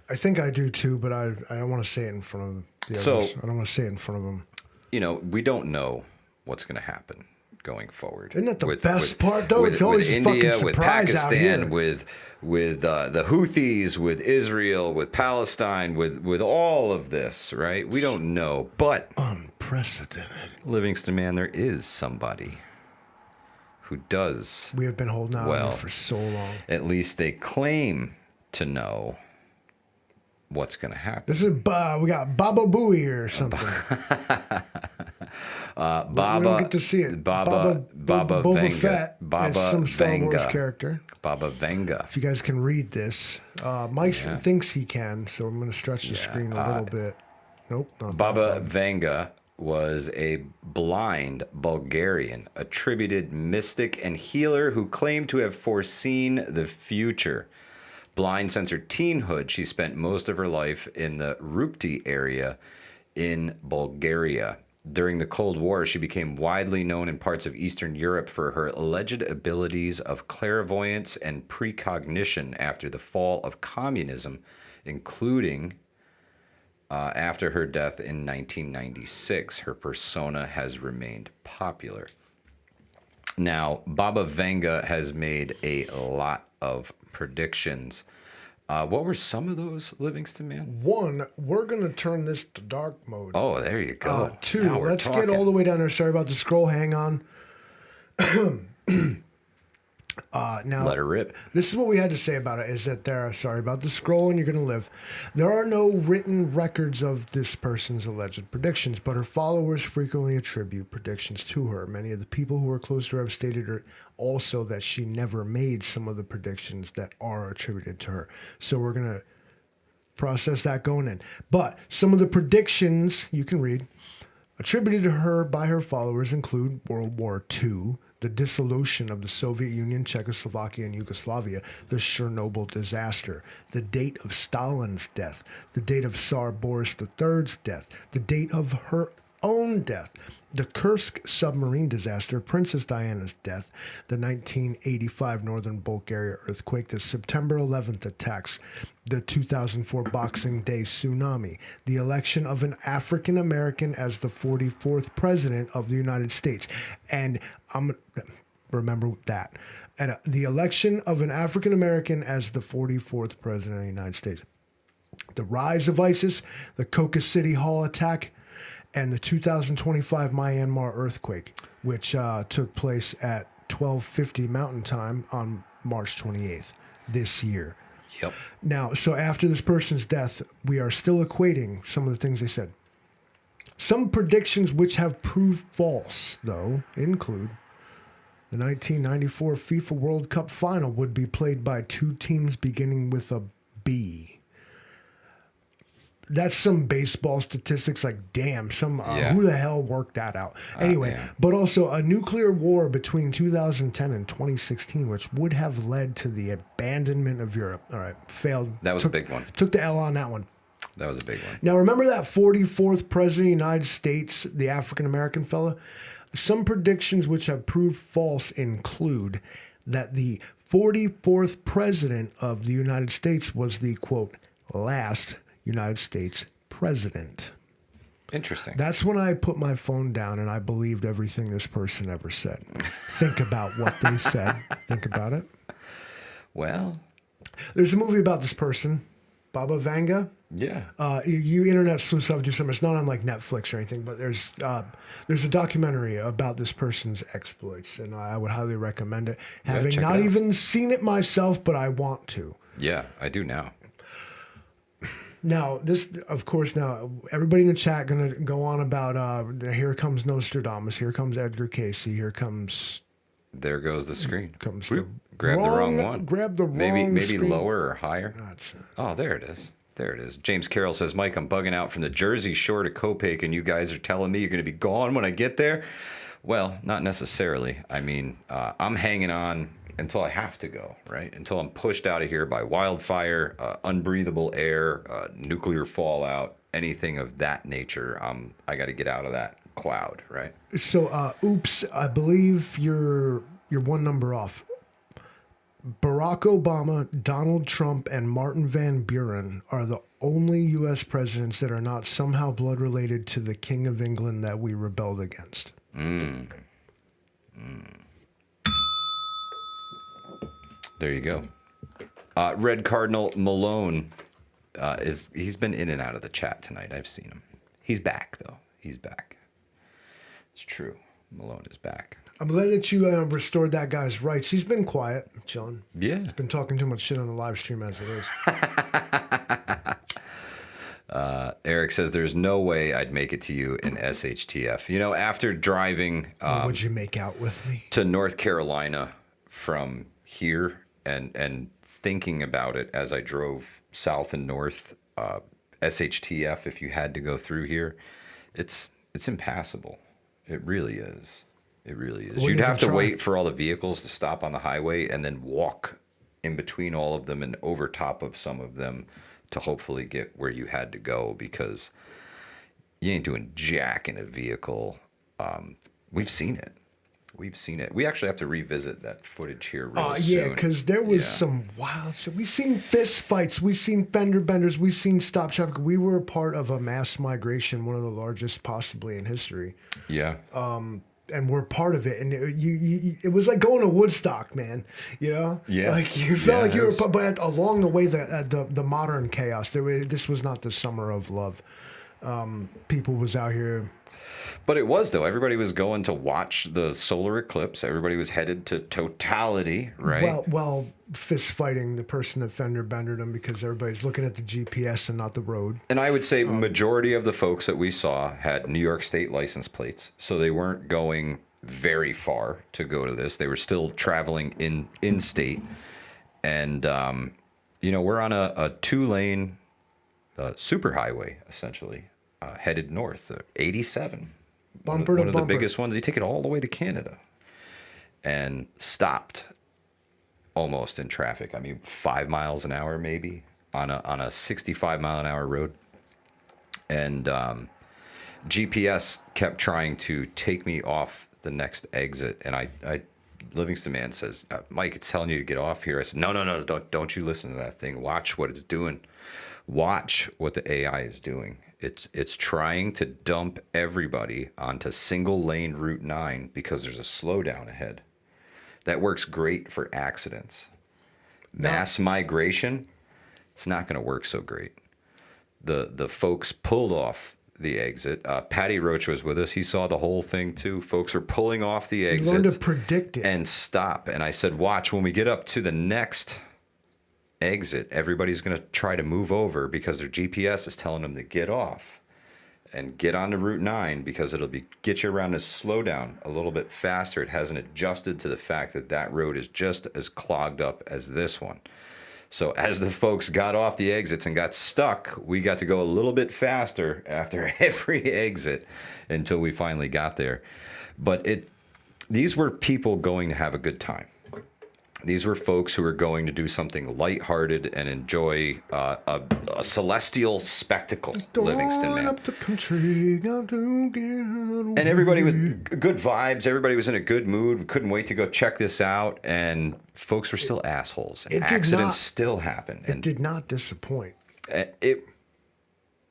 I think I do too, but I don't want to say it in front of the others. I don't want to say it in front of them. You know, we don't know what's going to happen going forward. Isn't that the best part, though? It's always a India, fucking with surprise out Pakistan, here. with the Houthis, with Israel, with Palestine, with all of this, right? We don't know, but Unprecedented. Livingston, man, there is somebody who does. We have been holding out on Well, it for so long. At least they claim to know what's going to happen. This is we got Baba Booey or something. Baba, we don't get to see it. Baba Boba Vanga. Fett Baba is some Star Wars Vanga. character. Baba Vanga. If you guys can read this, Mike thinks he can, so I'm going to stretch the screen a little bit. Nope. Not Baba that one. Vanga was a blind Bulgarian, attributed mystic and healer who claimed to have foreseen the future. Blind since her teenhood, she spent most of her life in the Rupti area in Bulgaria. During the Cold War, she became widely known in parts of Eastern Europe for her alleged abilities of clairvoyance and precognition after the fall of communism, including after her death in 1996. Her persona has remained popular. Now, Baba Vanga has made a lot of predictions. What were some of those, Livingston, man? One, we're going to turn this to dark mode. Oh, there you go. Two, Now we're let's talking. get all the way down there. Sorry about the scroll. Hang on. Now, Let her rip. this is what we had to say about it, is that sorry about the scroll and you're going to live. There are no written records of this person's alleged predictions, but her followers frequently attribute predictions to her. Many of the people who are close to her have stated also that she never made some of the predictions that are attributed to her. So we're going to process that going in. But some of the predictions you can read attributed to her by her followers include World War II, the dissolution of the Soviet Union, Czechoslovakia, and Yugoslavia, the Chernobyl disaster, the date of Stalin's death, the date of Tsar Boris III's death, the date of her own death, The Kursk submarine disaster, Princess Diana's death, the 1985 Northern Bulgaria earthquake, the September 11th attacks, the 2004 Boxing Day tsunami, the election of an African American as the 44th president of the United States. And remember that. And the election of an African American as the 44th president of the United States. The rise of ISIS, the Coca City Hall attack, and the 2025 Myanmar earthquake, which took place at 12:50 Mountain Time on March 28th this year. Yep. Now, so after this person's death, we are still equating some of the things they said. Some predictions which have proved false, though, include the 1994 FIFA World Cup final would be played by two teams beginning with a B. That's some baseball statistics. Like, damn, who the hell worked that out? Anyway, but also a nuclear war between 2010 and 2016, which would have led to the abandonment of Europe. All right, failed. That was a big one. Took the L on that one. That was a big one. Now, remember that 44th president of the United States, the African-American fella? Some predictions which have proved false include that the 44th president of the United States was the, quote, last United States president. Interesting. That's when I put my phone down and I believed everything this person ever said. Think about what they said. Think about it. Well, there's a movie about this person, Baba Vanga. Yeah. You internet sleuths have to do something. It's not on like Netflix or anything, but there's a documentary about this person's exploits, and I would highly recommend it. Having not even seen it myself, but I want to. Yeah, I do now. Now, this, of course, now everybody in the chat going to go on about here comes Nostradamus, here comes Edgar Casey, here comes. There goes the screen. Comes Grab the wrong one. Grab the wrong Maybe screen. lower or higher. Oh, there it is. There it is. James Carroll says, Mike, I'm bugging out from the Jersey Shore to Copac, and you guys are telling me you're going to be gone when I get there? Well, not necessarily. I mean, I'm hanging on until I have to go, right? Until I'm pushed out of here by wildfire, unbreathable air, nuclear fallout, anything of that nature. I got to get out of that cloud, right? So, oops, I believe you're one number off. Barack Obama, Donald Trump, and Martin Van Buren are the only U.S. presidents that are not somehow blood related to the King of England that we rebelled against. There you go. Red Cardinal Malone he's been in and out of the chat tonight. I've seen him. He's back though. He's back. It's true. Malone is back. I'm glad that you restored that guy's rights. He's been quiet, chilling. Yeah. He's been talking too much shit on the live stream as it is. Eric says, there's no way I'd make it to you in SHTF. You know, after driving would you make out with me? To North Carolina from here and thinking about it as I drove south and north, SHTF, if you had to go through here, it's impassable. It really is. It really is. You'd have to wait for all the vehicles to stop on the highway and then walk in between all of them and over top of some of them to hopefully get where you had to go, because you ain't doing jack in a vehicle. We've seen it. We've seen it. We actually have to revisit that footage here real soon. Yeah, because there was some wild shit. We've seen fist fights. We've seen fender benders. We've seen stop traffic. We were a part of a mass migration, one of the largest possibly in history. Yeah. And we're part of it, and it was like going to Woodstock, man. You know, like you felt like you were. But along the way, the modern chaos. This was not the summer of love. People was out here. But it was, though. Everybody was going to watch the solar eclipse. Everybody was headed to totality, right? Well, fist fighting the person that fender bendered them, because everybody's looking at the GPS and not the road. And I would say majority of the folks that we saw had New York State license plates, so they weren't going very far to go to this. They were still traveling in state. And, we're on a 2-lane superhighway, essentially, headed north, 87. One of the biggest ones. You take it all the way to Canada, and stopped almost in traffic. I mean, 5 miles an hour maybe on a 65 mile an hour road. And GPS kept trying to take me off the next exit, and I Livingston Man says, Mike, it's telling you to get off here. I said, no, don't you listen to that thing. Watch what it's doing. Watch what the AI is doing. It's trying to dump everybody onto single lane Route 9 because there's a slowdown ahead. That works great for accidents. Mass migration, it's not going to work so great. The folks pulled off the exit. Patty Roach was with us. He saw the whole thing too. Folks are pulling off the exit. Learn to predict it and stop. And I said, watch, when we get up to the next exit, everybody's going to try to move over because their GPS is telling them to get off and get onto Route 9 because it'll get you around to slow down a little bit faster. It hasn't adjusted to the fact that that road is just as clogged up as this one. So as the folks got off the exits and got stuck, we got to go a little bit faster after every exit until we finally got there. But these were people going to have a good time. These were folks who were going to do something lighthearted and enjoy a celestial spectacle, Livingston Man. Up the country, got to get and everybody was good vibes. Everybody was in a good mood. We couldn't wait to go check this out. And folks were still assholes. And accidents still happen. It did not disappoint.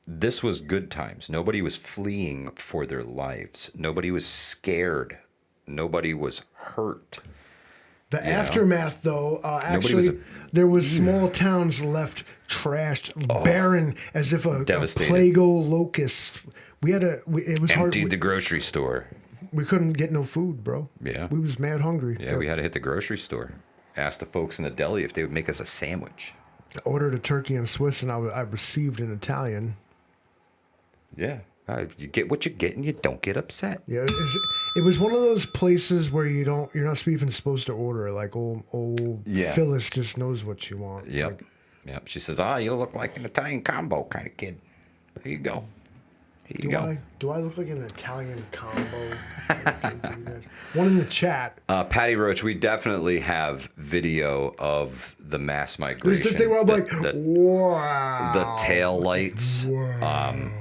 This was good times. Nobody was fleeing for their lives. Nobody was scared. Nobody was hurt. The aftermath, though, actually, there was small towns left trashed, barren, as if a plague-o locust. It was hard. Emptied the grocery store. We couldn't get no food, bro. Yeah. We was mad hungry. Yeah, we had to hit the grocery store. Asked the folks in the deli if they would make us a sandwich. I ordered a turkey and Swiss, and I received an Italian. Yeah. You get what you get, and you don't get upset. Yeah, it was one of those places where you're not even supposed to order. Like old Phyllis just knows what you want. Yep. Yep. She says, you look like an Italian combo kind of kid. There you go. Here you go. Do I look like an Italian combo? One in the chat. Patty Roach, we definitely have video of the mass migration. There's the thing where I'm like, wow. The tail lights. Wow.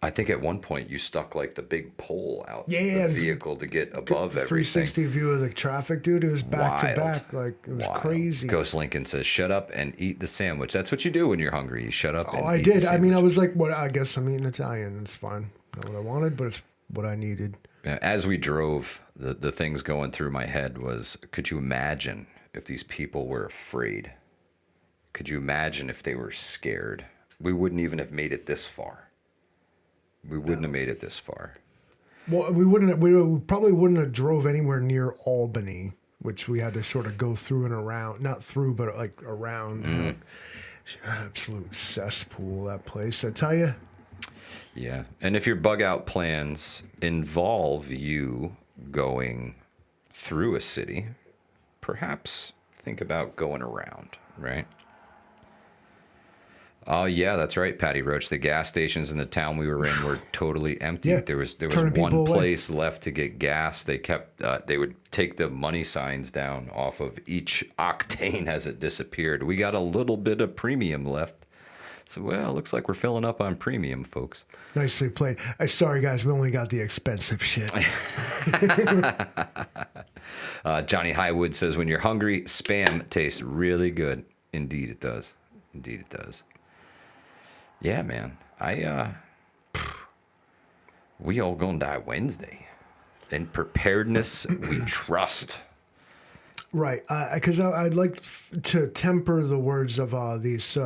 I think at one point you stuck like the big pole out the vehicle to get above everything. 360 view of the traffic, dude. It was back to back. Like, it was crazy. Ghost Lincoln says, shut up and eat the sandwich. That's what you do when you're hungry. You shut up and eat the sandwich. I mean, I was like, I guess I'm eating Italian. It's fine. Not what I wanted, but it's what I needed. As we drove, the things going through my head was, could you imagine if these people were afraid? Could you imagine if they were scared? We wouldn't even have made it this far. We wouldn't have made it this far. Well, we probably wouldn't have drove anywhere near Albany, which we had to sort of go through and around. Not through, but like around. Absolute cesspool, that place, I tell you. Yeah. And if your bug out plans involve you going through a city, perhaps think about going around, right? Oh yeah, that's right, Patty Roach. The gas stations in the town we were in were totally empty. Yeah, there was one place left to get gas. They they would take the money signs down off of each octane as it disappeared. We got a little bit of premium left. So looks like we're filling up on premium, folks. Nicely played. Sorry guys, we only got the expensive shit. Johnny Highwood says, when you're hungry, Spam tastes really good. Indeed it does. Indeed it does. Yeah, man. We all gonna die Wednesday. In preparedness, we trust. Right, because I'd like to temper the words of these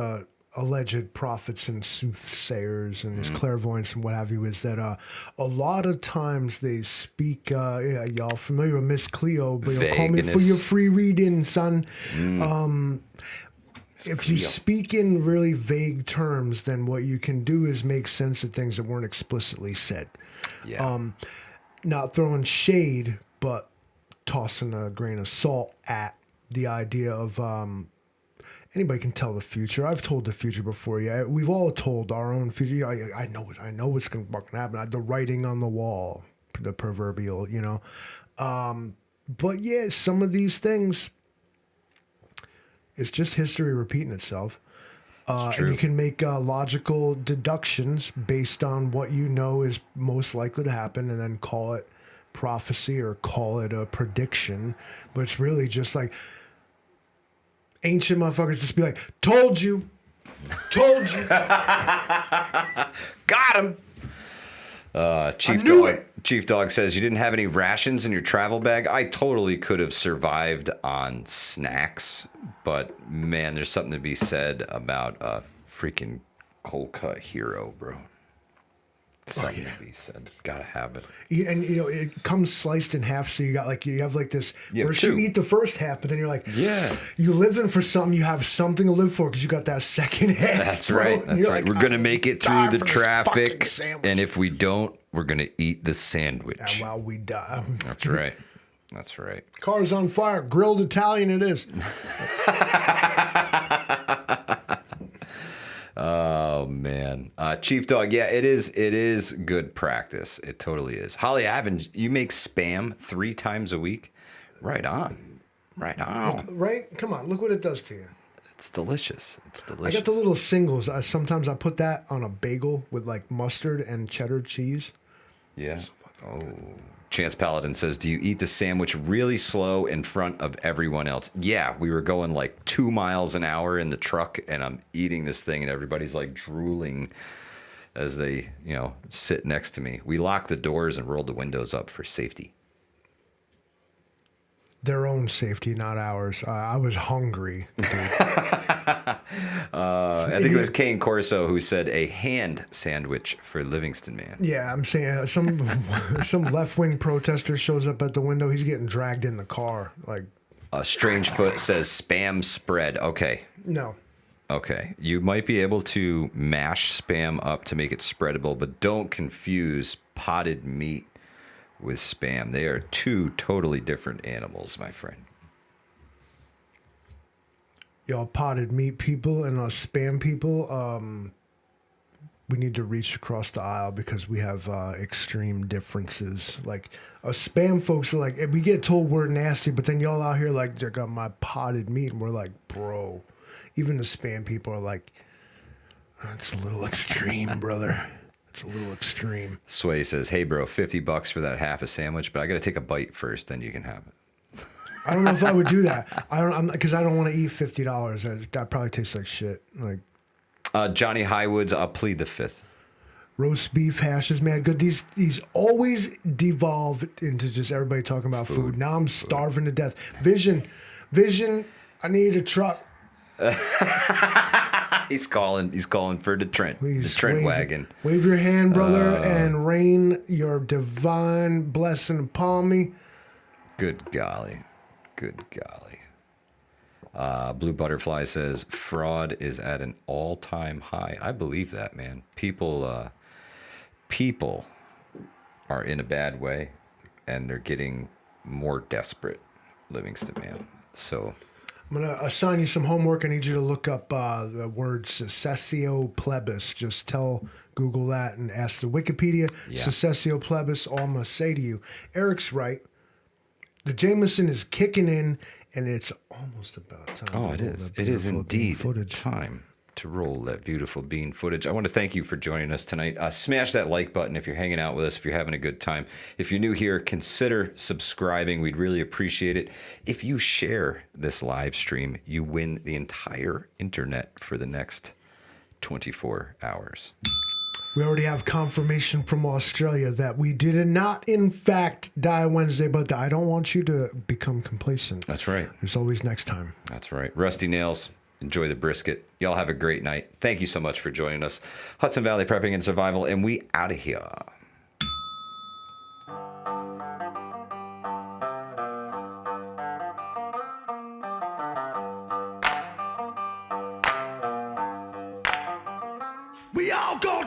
alleged prophets and soothsayers and clairvoyants and what have you, is that a lot of times they speak, y'all familiar with Miss Cleo, but you'll call me for your free reading, son. If you speak in really vague terms, then what you can do is make sense of things that weren't explicitly said. Yeah. Not throwing shade, but tossing a grain of salt at the idea of anybody can tell the future. I've told the future before. Yeah, we've all told our own future. I know what's going to fucking happen. The writing on the wall, the proverbial, But yeah, some of these things, it's just history repeating itself. true. And you can make logical deductions based on what you know is most likely to happen, and then call it prophecy or call it a prediction. But it's really just like ancient motherfuckers just be like, told you. Got him. Chief Dog says, you didn't have any rations in your travel bag? I totally could have survived on snacks, but man, there's something to be said about a freaking cold cut hero, bro. Something to be said. Gotta have it. And you know, it comes sliced in half, so you have like this. First two. you eat the first half, but then you're like, Yeah. you living for something. You have something to live for because you got that second half. That's bro. right. And That's you're right. like, We're gonna make it through die the for this fucking traffic, sandwich. and if we don't, we're gonna eat the sandwich. And while we die, That's right. That's right. car's on fire. Grilled Italian, it is. Oh man, Chief Dog. Yeah, it is. It is good practice. It totally is. Holly Evans, you make spam 3 times a week. Right on. Right on. Right? Come on, look what it does to you. It's delicious. It's I delicious. got the little singles. Sometimes I put that on a bagel with like mustard and cheddar cheese. Yeah. Oh. Chance Paladin says, do you eat the sandwich really slow in front of everyone else? Yeah, we were going like 2 miles an hour in the truck, and I'm eating this thing, and everybody's like drooling as they, sit next to me. We locked the doors and rolled the windows up for safety. Their own safety, not ours. I was hungry. I think it was Kane Corso who said a hand sandwich for Livingston Man. Yeah, I'm saying some left-wing protester shows up at the window. He's getting dragged in the car. Like, Strange Foot says spam spread. Okay. no. Okay. You might be able to mash spam up to make it spreadable, but don't confuse potted meat with spam. They are 2 totally different animals, my friend. Y'all potted meat people and us spam people, we need to reach across the aisle because we have extreme differences. Like, us spam folks are like, we get told we're nasty, but then y'all out here like, they got my potted meat, and we're like, bro. Even the spam people are like, that's a little extreme, brother. It's a little extreme. Sway says, hey, bro, $50 for that half a sandwich, but I got to take a bite first, then you can have it. I don't know if I would do that. Because I don't want to eat $50. That probably tastes like shit. Like, Johnny Highwoods, I'll plead the 5th. roast beef hash is mad good. These always devolve into just everybody talking about food. Now I'm starving to death. Vision, I need a truck. He's calling for the Trent. Please the Trent wave, wagon. Wave your hand, brother, and rain your divine blessing upon me. Good golly. Good golly. Blue Butterfly says, fraud is at an all-time high. I believe that, man. People are in a bad way, and they're getting more desperate, Livingston Man. So I'm going to assign you some homework. I need you to look up the word secessio plebis. Just tell Google that and ask the Wikipedia. Yeah. Secessio plebis. All I'm going to say to you, Eric's right. The Jameson is kicking in, and it's almost about time. Oh, it is. It is indeed time to roll that beautiful bean footage. I want to thank you for joining us tonight. Smash that like button if you're hanging out with us, if you're having a good time. If you're new here, consider subscribing. We'd really appreciate it. If you share this live stream, you win the entire internet for the next 24 hours. We already have confirmation from Australia that we did not, in fact, die Wednesday, but I don't want you to become complacent. That's right. There's always next time. That's right. Rusty Nails, enjoy the brisket. Y'all have a great night. Thank you so much for joining us. Hudson Valley Prepping and Survival, and we out of here. We all go